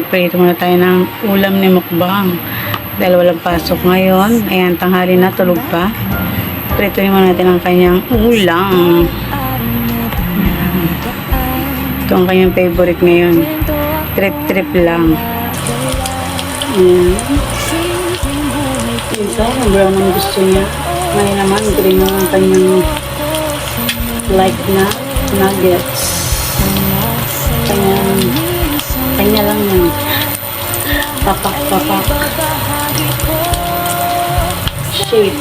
magpiprito muna tayo ng ulam ni mukbang. Dahil walang pasok ngayon. Ayan, tanghali na, tulog pa. Prituhin muna natin ang kanyang ulam. Ito ang kanyang favorite ngayon. Trip-trip lang. Ayan. Ito, ang brown ang gusto niya. Ngayon naman, green ang kanyang like na nuggets. Kanya lang yan. Papak shape.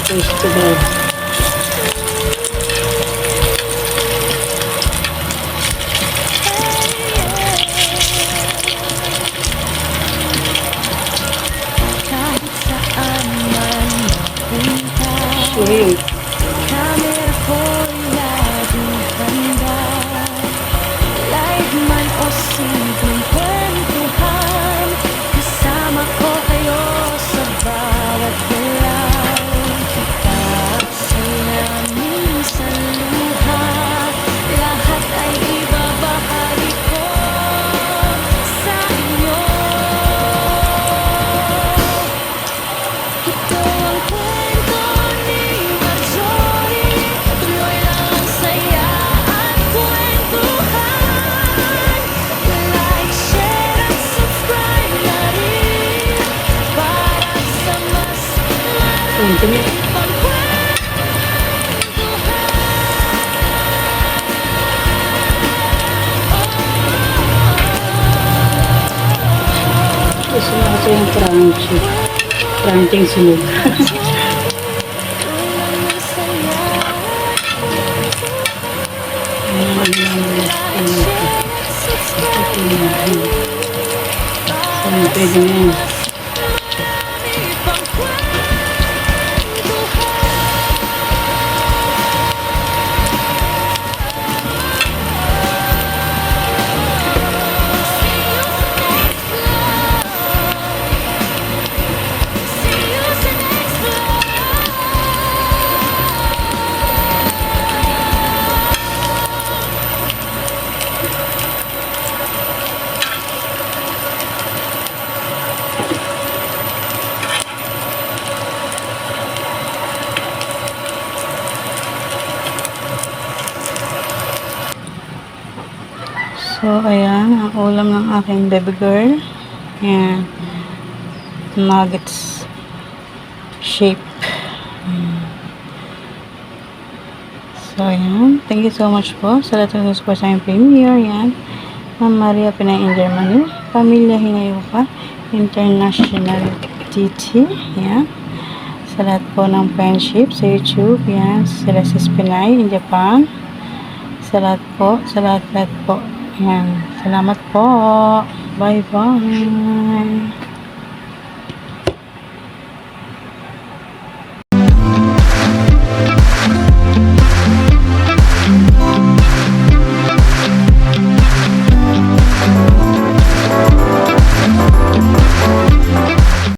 Toast daw. Sweet. Gusto na kasi yung crunchy sunog. Pwede na yun. So, ayan, ang ulam ng aking baby girl. Ayan. Nuggets shape. So, ayan. Thank you so much po sa lahat ng support sa aking premiere. Ayan. Ma'am Maria Pinay in Germany. Pamilya Hinayuka International TT. Ayan. Sa lahat po ng friendship sa YouTube. Ayan. Sila sis Pinay in Japan. Sa lahat po. Sa lahat po. Ayan. Salamat po. Bye-bye.